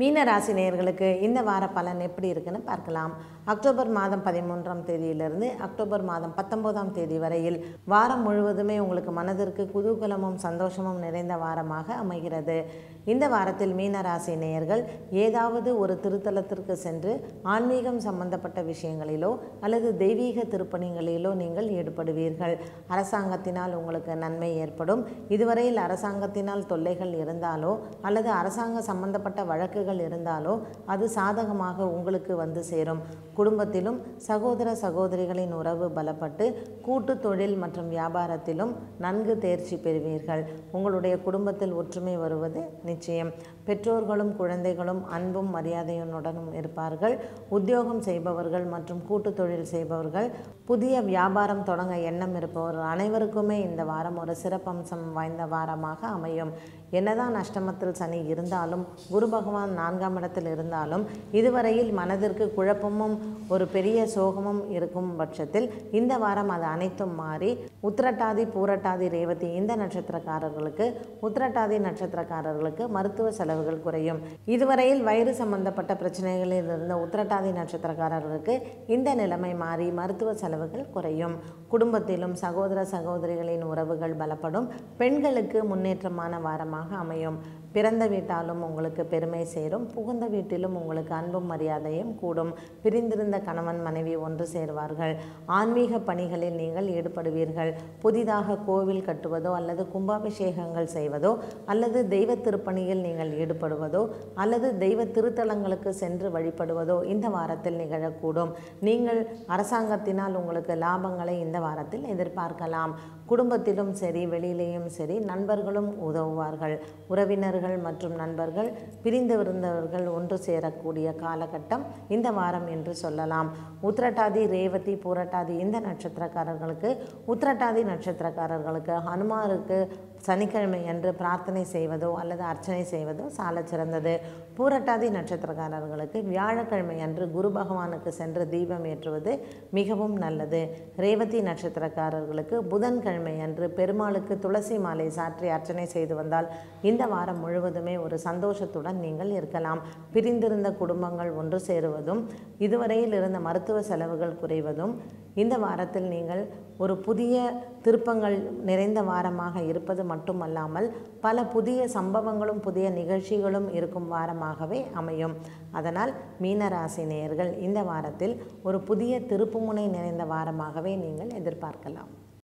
மீன ராசி நேயர்களுக்கு இந்த வார பலன் எப்படி இருக்குன்னு பார்க்கலாம். அக்டோபர் மாதம் 13ஆம் தேதியிலிருந்து அக்டோபர் மாதம் 19ஆம் தேதி வரையில் வாரம் முழுவதுமே உங்களுக்கு மனதிற்கு குதூகலமும் சந்தோஷமும் நிறைந்த வாரமாக அமைகிறது. இந்த வாரத்தில் மீன ராசி நேயர்கள் ஏதாவது ஒரு திருத்தலத்திற்கு சென்று ஆன்மீகம் சம்பந்தப்பட்ட விஷயங்களிலோ அல்லது தெய்வீக திருப்பணிகளிலோ நீங்கள் ஈடுபடுவீர்கள். அரசாங்கத்தினால் உங்களுக்கு நன்மை ஏற்படும். இதுவரையில் அரசாங்கத்தினால் தொல்லைகள் இருந்தாலோ அல்லது அரசாங்க சம்பந்தப்பட்ட வழக்குகள் இருந்தாலோ அது சாதகமாக உங்களுக்கு வந்து சேரும். குடும்பத்திலும் சகோதர சகோதரிகளின் உறவு பலப்பட்டு கூட்டு தொழில் மற்றும் வியாபாரத்திலும் நன்கு தேர்ச்சி பெறுவீர்கள். உங்களுடைய குடும்பத்தில் ஒற்றுமை வருவது நிச்சயம். பெற்றோர்களும் குழந்தைகளும் அன்பும் மரியாதையுடனும் இருப்பார்கள். உத்தியோகம் செய்பவர்கள் மற்றும் கூட்டு தொழில் செய்பவர்கள், புதிய வியாபாரம் தொடங்க எண்ணம் இருப்பவர்கள் அனைவருக்குமே இந்த வாரம் ஒரு சிறப்பம்சம் வாய்ந்த வாரமாக அமையும். என்னதான் அஷ்டமத்தில் சனி இருந்தாலும், குரு பகவான் 4ஆம் இடத்தில் இருந்தாலும், இதுவரையில் மனதிற்கு குழப்பமும் ஒரு பெரிய சோகமும் இருக்கும் பட்சத்தில் இந்த வாரம் அது அனைத்தும் மாறி உத்திரட்டாதி பூரட்டாதி ரேவதி இந்த நட்சத்திரக்காரர்களுக்கு மருத்துவ செலவுகள் குறையும். இதுவரையில் வயிறு சம்பந்தப்பட்ட பிரச்சனைகளில் இருந்த உத்திரட்டாதி நட்சத்திரக்காரர்களுக்கு இந்த நிலைமை மாறி மருத்துவ செலவுகள் குறையும். குடும்பத்திலும் சகோதர சகோதரிகளின் உறவுகள் பலப்படும். பெண்களுக்கு முன்னேற்றமான வாரமாக அமையும். பிறந்த வீட்டாலும் உங்களுக்கு பெருமை சேரும். புகுந்த வீட்டிலும் உங்களுக்கு அன்பும் மரியாதையும் கூடும். பிரிந்திருந்த கணவன் மனைவி ஒன்று சேர்வார்கள். ஆன்மீக பணிகளில் நீங்கள் ஈடுபடுவீர்கள். புதிதாக கோவில் கட்டுவதோ அல்லது கும்பாபிஷேகங்கள் செய்வதோ அல்லது தெய்வ திருப்பணியில் நீங்கள் ஈடுபடுவதோ அல்லது தெய்வ திருத்தலங்களுக்கு சென்று வழிபடுவதோ இந்த வாரத்தில் நிகழக்கூடும். நீங்கள் அரசாங்கத்தினால் உங்களுக்கு லாபங்களை இந்த வாரத்தில் எதிர்பார்க்கலாம். குடும்பத்திலும் சரி வெளியிலேயும் சரி நண்பர்களும் உதவுவார்கள். உறவினர்கள் மற்றும் நண்பர்கள் பிரிந்திருந்தவர்கள் ஒன்று சேரக்கூடிய காலகட்டம் இந்த வாரம் என்று சொல்லலாம். உத்திரட்டாதி ரேவதி பூரட்டாதி இந்த நட்சத்திரக்காரர்களுக்கு ஹனுமாருக்கு சனிக்கிழமை என்று பிரார்த்தனை செய்வதோ அல்லது அர்ச்சனை செய்வதோ சால சிறந்தது. பூரட்டாதி நட்சத்திரக்காரர்களுக்கு வியாழக்கிழமை அன்று குரு பகவானுக்கு சென்று தீபம் ஏற்றுவது மிகவும் நல்லது. ரேவதி நட்சத்திரக்காரர்களுக்கு புதன்கிழமை அன்று பெருமாளுக்கு துளசி மாலை சாற்றி அர்ச்சனை செய்து வந்தால் இந்த வாரம் முழுவதுமே ஒரு சந்தோஷத்துடன் நீங்கள் இருக்கலாம். பிரிந்திருந்த குடும்பங்கள் ஒன்று சேருவதும் இதுவரையில் இருந்த மருத்துவ செலவுகள் குறைவதும் இந்த வாரத்தில் நீங்கள் ஒரு புதிய திருப்பங்கள் நிறைந்த வாரமாக இருப்பது மட்டுமல்லாமல் பல புதிய சம்பவங்களும் புதிய நிகழ்ச்சிகளும் இருக்கும் வாரமாகவே அமையும். அதனால் மீனராசி நேயர்கள் இந்த வாரத்தில் ஒரு புதிய திருப்புமுனை நிறைந்த வாரமாகவே நீங்கள் எதிர்பார்க்கலாம்.